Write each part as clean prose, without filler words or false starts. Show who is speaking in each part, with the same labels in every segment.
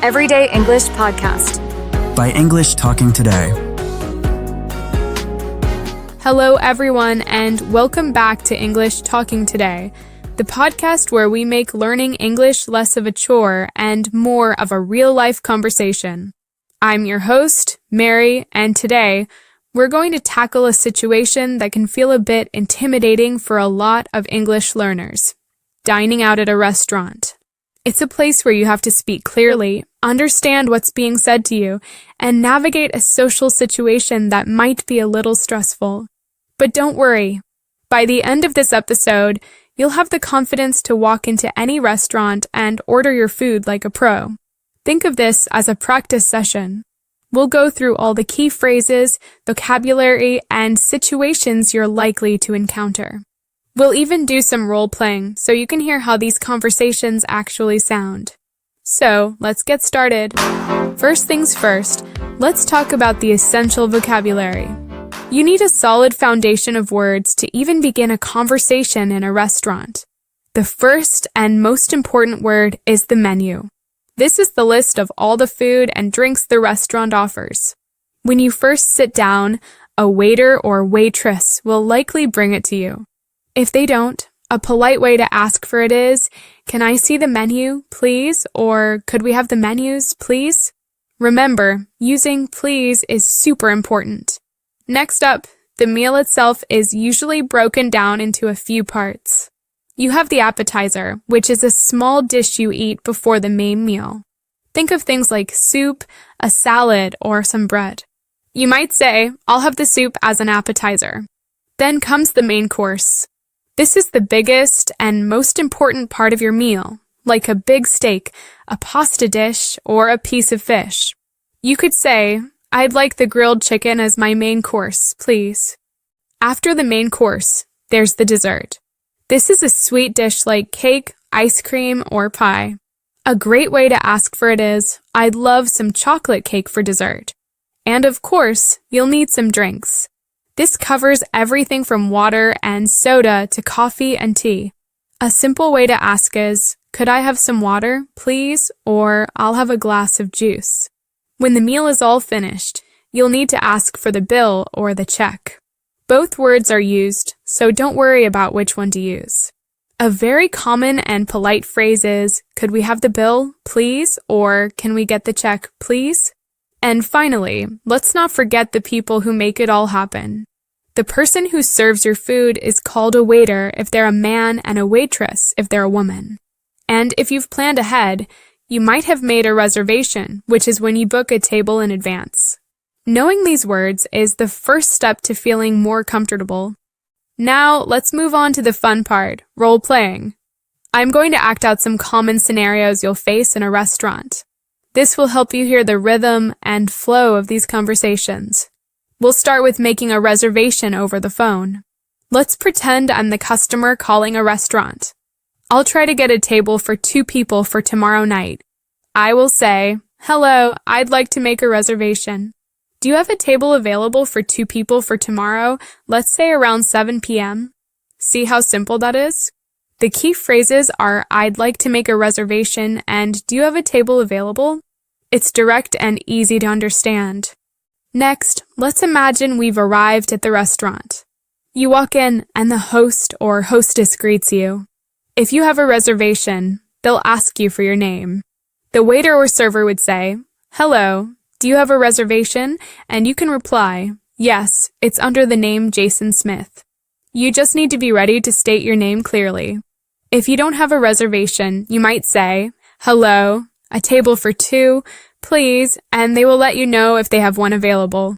Speaker 1: Everyday English Podcast
Speaker 2: by English Talking Today.
Speaker 3: Hello, everyone, and welcome back to English Talking Today, the podcast where we make learning English less of a chore and more of a real-life conversation. I'm your host, Mary, and today we're going to tackle a situation that can feel a bit intimidating for a lot of English learners: dining out at a restaurant. It's a place where you have to speak clearly, understand what's being said to you, and navigate a social situation that might be a little stressful. But don't worry. By the end of this episode, you'll have the confidence to walk into any restaurant and order your food like a pro. Think of this as a practice session. We'll go through all the key phrases, vocabulary, and situations you're likely to encounter. We'll even do some role-playing so you can hear how these conversations actually sound. So, let's get started. First things first, let's talk about the essential vocabulary. You need a solid foundation of words to even begin a conversation in a restaurant. The first and most important word is the menu. This is the list of all the food and drinks the restaurant offers. When you first sit down, a waiter or waitress will likely bring it to you. If they don't, a polite way to ask for it is, "Can I see the menu, please?" Or, "Could we have the menus, please?" Remember, using please is super important. Next up, the meal itself is usually broken down into a few parts. You have the appetizer, which is a small dish you eat before the main meal. Think of things like soup, a salad, or some bread. You might say, "I'll have the soup as an appetizer." Then comes the main course. This is the biggest and most important part of your meal, like a big steak, a pasta dish, or a piece of fish. You could say, "I'd like the grilled chicken as my main course, please." After the main course, there's the dessert. This is a sweet dish like cake, ice cream, or pie. A great way to ask for it is, "I'd love some chocolate cake for dessert." And of course, you'll need some drinks. This covers everything from water and soda to coffee and tea. A simple way to ask is, "Could I have some water, please?" Or, "I'll have a glass of juice." When the meal is all finished, you'll need to ask for the bill or the check. Both words are used, so don't worry about which one to use. A very common and polite phrase is, "Could we have the bill, please?" Or, "Can we get the check, please?" And finally, let's not forget the people who make it all happen. The person who serves your food is called a waiter if they're a man and a waitress if they're a woman. And if you've planned ahead, you might have made a reservation, which is when you book a table in advance. Knowing these words is the first step to feeling more comfortable. Now, let's move on to the fun part, role-playing. I'm going to act out some common scenarios you'll face in a restaurant. This will help you hear the rhythm and flow of these conversations. We'll start with making a reservation over the phone. Let's pretend I'm the customer calling a restaurant. I'll try to get a table for 2 people for tomorrow night. I will say, "Hello, I'd like to make a reservation. Do you have a table available for 2 people for tomorrow, let's say around 7 p.m.? See how simple that is? The key phrases are, "I'd like to make a reservation," and "Do you have a table available?" It's direct and easy to understand. Next, let's imagine we've arrived at the restaurant. You walk in and the host or hostess greets you. If you have a reservation, they'll ask you for your name. The waiter or server would say, "Hello, do you have a reservation?" And you can reply, "Yes, it's under the name Jason Smith." You just need to be ready to state your name clearly. If you don't have a reservation, you might say, "Hello, a table for 2, please," and they will let you know if they have one available.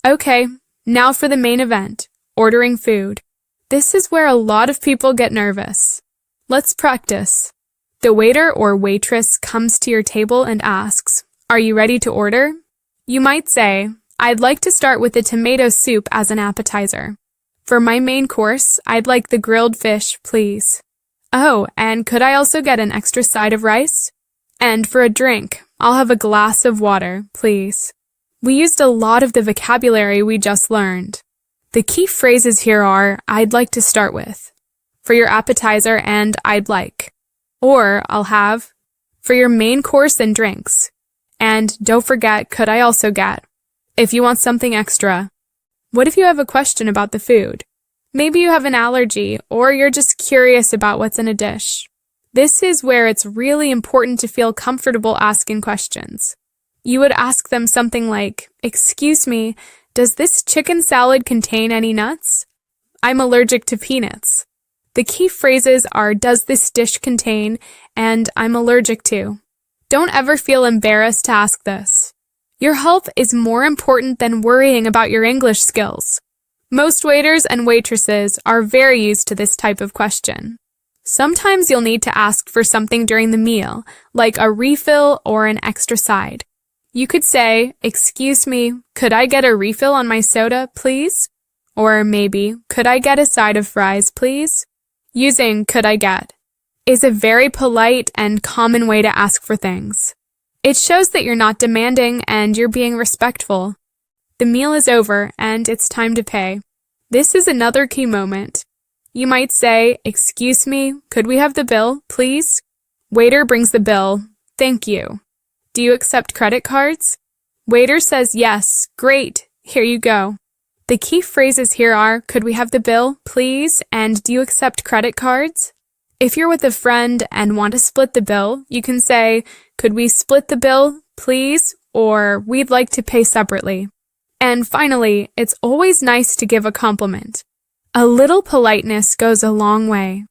Speaker 3: Okay, now for the main event, ordering food. This is where a lot of people get nervous. Let's practice. The waiter or waitress comes to your table and asks, "Are you ready to order?" You might say, "I'd like to start with the tomato soup as an appetizer. For my main course, I'd like the grilled fish, please. Oh, and could I also get an extra side of rice? And for a drink, I'll have a glass of water, please." We used a lot of the vocabulary we just learned. The key phrases here are, "I'd like to start with," for your appetizer, and "I'd like," or "I'll have," for your main course and drinks. And don't forget, could I also get, if you want something extra. What if you have a question about the food? Maybe you have an allergy, or you're just curious about what's in a dish. This is where it's really important to feel comfortable asking questions. You would ask them something like, "Excuse me, does this chicken salad contain any nuts? I'm allergic to peanuts." The key phrases are, "Does this dish contain?" and "I'm allergic to." Don't ever feel embarrassed to ask this. Your health is more important than worrying about your English skills. Most waiters and waitresses are very used to this type of question. Sometimes you'll need to ask for something during the meal, like a refill or an extra side. You could say, "Excuse me, could I get a refill on my soda, please?" Or maybe, "Could I get a side of fries, please?" Using "could I get" is a very polite and common way to ask for things. It shows that you're not demanding and you're being respectful. The meal is over and it's time to pay. This is another key moment. You might say, "Excuse me, could we have the bill, please?" Waiter brings the bill. "Thank you. Do you accept credit cards?" Waiter says, "Yes, great, here you go." The key phrases here are, "Could we have the bill, please?" and "Do you accept credit cards?" If you're with a friend and want to split the bill, you can say, "Could we split the bill, please?" or "We'd like to pay separately." And finally, it's always nice to give a compliment. A little politeness goes a long way.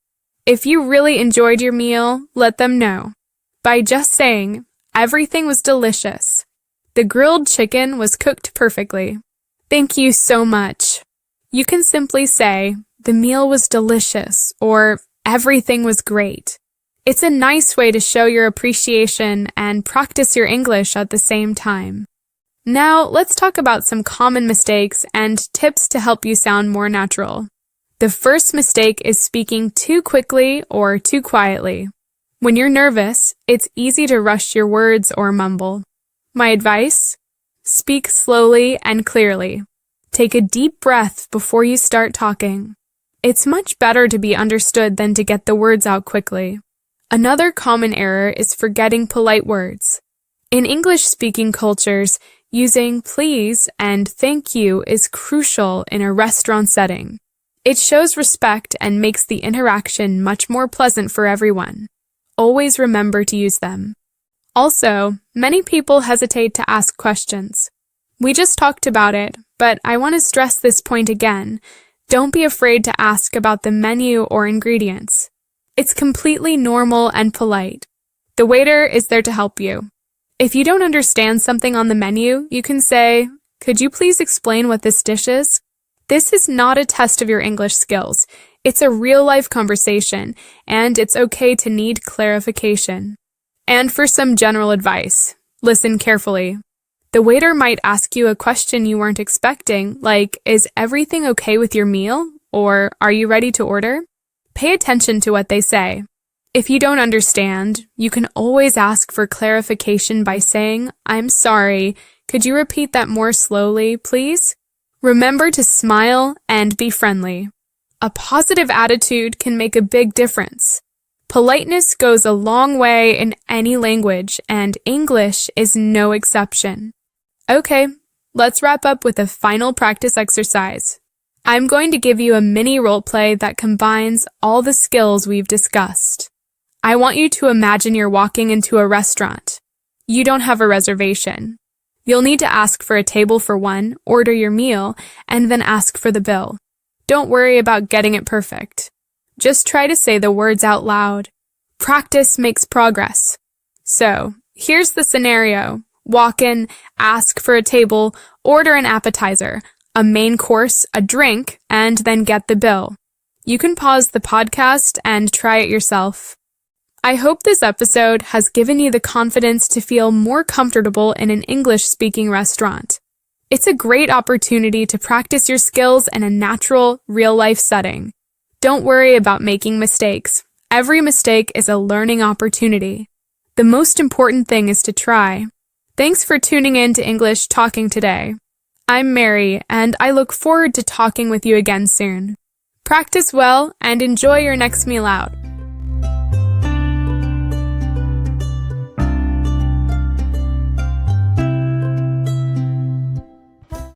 Speaker 3: If you really enjoyed your meal, let them know by just saying, "Everything was delicious. The grilled chicken was cooked perfectly. Thank you so much." You can simply say, "The meal was delicious," or "Everything was great." It's a nice way to show your appreciation and practice your English at the same time. Now, let's talk about some common mistakes and tips to help you sound more natural. The first mistake is speaking too quickly or too quietly. When you're nervous, it's easy to rush your words or mumble. My advice? Speak slowly and clearly. Take a deep breath before you start talking. It's much better to be understood than to get the words out quickly. Another common error is forgetting polite words. In English-speaking cultures, using please and thank you is crucial in a restaurant setting. It shows respect and makes the interaction much more pleasant for everyone. Always remember to use them. Also, many people hesitate to ask questions. We just talked about it, but I want to stress this point again. Don't be afraid to ask about the menu or ingredients. It's completely normal and polite. The waiter is there to help you. If you don't understand something on the menu, you can say, "Could you please explain what this dish is?" This is not a test of your English skills. It's a real-life conversation, and it's okay to need clarification. And for some general advice, listen carefully. The waiter might ask you a question you weren't expecting, like, "Is everything okay with your meal?" or "Are you ready to order?" Pay attention to what they say. If you don't understand, you can always ask for clarification by saying, "I'm sorry, could you repeat that more slowly, please?" Remember to smile and be friendly. A positive attitude can make a big difference. Politeness goes a long way in any language, and English is no exception. Okay, let's wrap up with a final practice exercise. I'm going to give you a mini role play that combines all the skills we've discussed. I want you to imagine you're walking into a restaurant. You don't have a reservation. You'll need to ask for a table for one, order your meal, and then ask for the bill. Don't worry about getting it perfect. Just try to say the words out loud. Practice makes progress. So, here's the scenario. Walk in, ask for a table, order an appetizer, a main course, a drink, and then get the bill. You can pause the podcast and try it yourself. I hope this episode has given you the confidence to feel more comfortable in an English-speaking restaurant. It's a great opportunity to practice your skills in a natural, real-life setting. Don't worry about making mistakes. Every mistake is a learning opportunity. The most important thing is to try. Thanks for tuning in to English Talking Today. I'm Mary, and I look forward to talking with you again soon. Practice well and enjoy your next meal out.